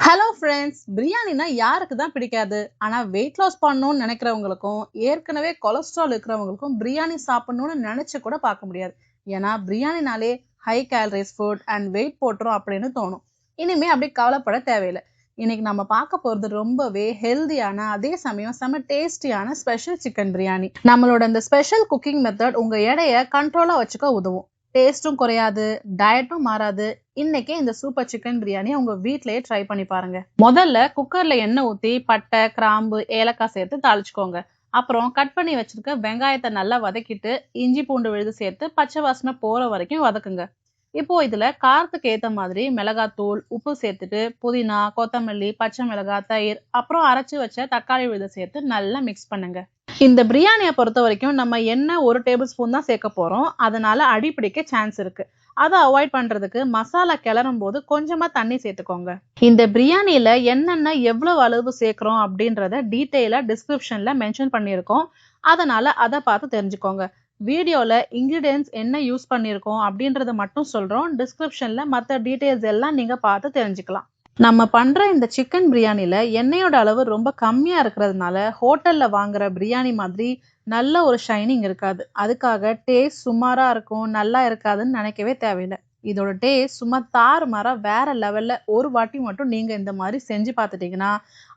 Hello friends, பிரியாணினா யாருக்கு தான் பிடிக்காது? ஆனா வெயிட் லாஸ் பண்ணணும்னு நினைக்கிறவங்களுக்கும், ஏற்கனவே கொலஸ்ட்ரால் இருக்கிறவங்களுக்கும் பிரியாணி சாப்பிடணும்னு நினைச்சு கூட பார்க்க முடியாது. ஏன்னா பிரியாணினாலே high calories food and weight போட்டுரும் அப்படின்னு தோணும். இனிமே அப்படி கவலைப்பட தேவையில்லை. இன்னைக்கு நம்ம பார்க்க போறது ரொம்பவே ஹெல்தியான, அதே சமயம் செம டேஸ்டியான ஸ்பெஷல் சிக்கன் பிரியாணி. நம்மளோட இந்த ஸ்பெஷல் குக்கிங் மெத்தட் உங்க எடையை கண்ட்ரோலா வச்சுக்க உதவும். டேஸ்ட்டும் குறையாது, டயட்டும் மாறாது. இன்னைக்கே இந்த சூப்பர் சிக்கன் பிரியாணி உங்க வீட்லயே ட்ரை பண்ணி பாருங்க. முதல்ல குக்கர்ல எண்ணெய் ஊத்தி பட்டை, கிராம்பு, ஏலக்காய் சேர்த்து தாளிச்சுக்கோங்க. அப்புறம் கட் பண்ணி வச்சிருக்க வெங்காயத்தை நல்லா வதக்கிட்டு இஞ்சி பூண்டு விழுது சேர்த்து பச்சை வாசனை போற வரைக்கும் வதக்குங்க. இப்போ இதுல காரத்துக்கு ஏத்த மாதிரி மிளகாத்தூள், உப்பு சேர்த்துட்டு புதினா, கொத்தமல்லி, பச்சை மிளகாய், தயிர், அப்புறம் அரைச்சு வச்ச தக்காளி விழுதை சேர்த்து நல்லா மிக்ஸ் பண்ணுங்க. இந்த பிரியாணியை பொறுத்த வரைக்கும் நம்ம எண்ணெய் 1 டேபிள் ஸ்பூன் தான் சேர்க்க போறோம். அதனால அடி பிடிக்க சான்ஸ் இருக்கு. அதை அவாய்ட் பண்றதுக்கு மசாலா கிளறும் போது கொஞ்சமா தண்ணி சேர்த்துக்கோங்க. இந்த பிரியாணியில என்னென்ன எவ்வளவு அளவு சேர்க்கிறோம் அப்படின்றத டீட்டெயிலா டிஸ்கிரிப்ஷன்ல மென்ஷன் பண்ணியிருக்கோம். அதனால அதை பார்த்து தெரிஞ்சுக்கோங்க. வீடியோல இன்கிரிடியன்ஸ் என்ன யூஸ் பண்ணியிருக்கோம் அப்படின்றத மட்டும் சொல்றோம். டிஸ்கிரிப்ஷன்ல மற்ற டீட்டெயில்ஸ் எல்லாம் நீங்க பார்த்து தெரிஞ்சுக்கலாம். நம்ம பண்ற இந்த சிக்கன் பிரியாணில எண்ணெயோட அளவு ரொம்ப கம்மியா இருக்கிறதுனால ஹோட்டல்ல வாங்குற பிரியாணி மாதிரி நல்ல ஒரு ஷைனிங் இருக்காது. அதுக்காக டேஸ்ட் சுமாரா இருக்கும், நல்லா இருக்காதுன்னு நினைக்கவே தேவையில்லை. இதோட டேஸ்ட் சும்மா தாறுமாறா வேற லெவல்ல. ஒரு வாட்டி மட்டும் நீங்க இந்த மாதிரி செஞ்சு பார்த்துட்டீங்கன்னா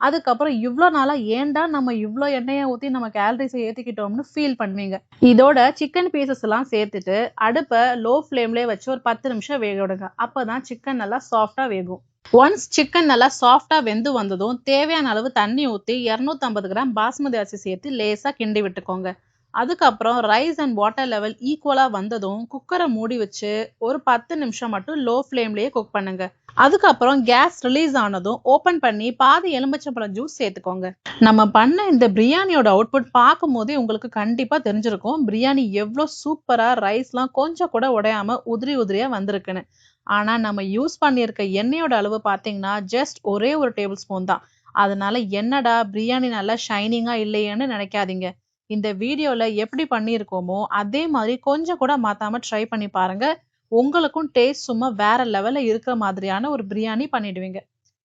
அதுக்கப்புறம் இவ்வளோ நாளா ஏன்டா நம்ம இவ்வளோ எண்ணெயை ஊற்றி நம்ம கேலரிஸை ஏற்றிக்கிட்டோம்னு ஃபீல் பண்ணுவீங்க. இதோட சிக்கன் பீசஸ் எல்லாம் சேர்த்துட்டு அடுப்பை லோ ஃப்ளேம்லேயே வச்சு ஒரு 10 நிமிஷம் வேக விடுங்க. அப்போதான் சிக்கன் நல்லா சாஃப்டா வேகும். ஒன்ஸ் சிக்கன் நல்லா சாஃப்டா வெந்து வந்ததும் தேவையான அளவு தண்ணி ஊற்றி 250 கிராம் பாஸ்மதி அரிசி சேர்த்து லேசா கிண்டி விட்டுக்கோங்க. அதுக்கப்புறம் ரைஸ் அண்ட் வாட்டர் லெவல் ஈக்குவலா வந்ததும் குக்கரை மூடி வச்சு ஒரு 10 நிமிஷம் மட்டும் லோ ஃப்ளேம்லயே குக் பண்ணுங்க. அதுக்கப்புறம் கேஸ் ரிலீஸ் ஆனதும் ஓபன் பண்ணி பாதி எலுமிச்சம்பழம் ஜூஸ் சேர்த்துக்கோங்க. நம்ம பண்ண இந்த பிரியாணியோட அவுட்புட் பார்க்கும் போதே உங்களுக்கு கண்டிப்பா தெரிஞ்சிருக்கும் பிரியாணி எவ்வளோ சூப்பரா ரைஸ்லாம் கொஞ்சம் கூட உடையாம உதிரி உதிரியா வந்திருக்குன்னு. ஆனா நம்ம யூஸ் பண்ணியிருக்க எண்ணெயோட அளவு பார்த்தீங்கன்னா ஜஸ்ட் ஒரே ஒரு டேபிள் ஸ்பூன் தான். அதனால என்னடா பிரியாணி நல்லா ஷைனிங்கா இல்லையேன்னு நினைக்காதீங்க. இந்த வீடியோல எப்படி பண்ணியிருக்கோமோ அதே மாதிரி கொஞ்சம் கூட மாத்தாம ட்ரை பண்ணி பாருங்க. உங்களுக்கும் டேஸ்ட் சும்மா வேற லெவல்ல இருக்கிற மாதிரியான ஒரு பிரியாணி பண்ணிடுவீங்க.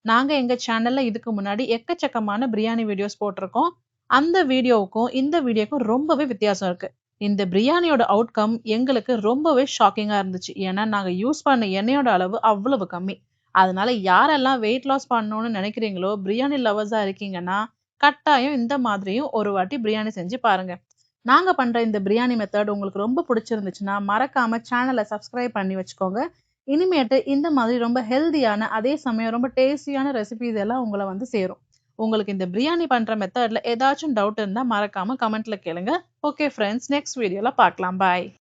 நாங்க எங்க சேனல்ல இதுக்கு முன்னாடி எக்கச்சக்கமான பிரியாணி வீடியோஸ் போட்டிருக்கோம். அந்த வீடியோவுக்கும் இந்த வீடியோக்கும் ரொம்பவே வித்தியாசம் இருக்கு. இந்த பிரியாணியோட அவுட்கம் எங்களுக்கு ரொம்பவே ஷாக்கிங்கா இருந்துச்சு. ஏன்னா நாங்க யூஸ் பண்ண எண்ணெயோட அளவு அவ்வளவு கம்மி. அதனால யாரெல்லாம் வெயிட் லாஸ் பண்ணணும்னு நினைக்கிறீங்களோ, பிரியாணி லவர்ஸா இருக்கீங்கன்னா கட்டாயம் இந்த மாதிரியும் ஒரு வாட்டி பிரியாணி செஞ்சு பாருங்க. நாங்க பண்ற இந்த பிரியாணி மெத்தட் உங்களுக்கு ரொம்ப பிடிச்சிருந்துச்சுன்னா மறக்காம சேனலை சப்ஸ்கிரைப் பண்ணி வச்சுக்கோங்க. இனிமேட்டு இந்த மாதிரி ரொம்ப ஹெல்தியான அதே சமயம் ரொம்ப டேஸ்டியான ரெசிபிஸ் எல்லாம் உங்களை வந்து சேரும். உங்களுக்கு இந்த பிரியாணி பண்ற மெத்தட்ல ஏதாச்சும் டவுட் இருந்தா மறக்காம கமெண்ட்ல கேளுங்க. ஓகே ஃப்ரெண்ட்ஸ், நெக்ஸ்ட் வீடியோல பார்க்கலாம். பாய்.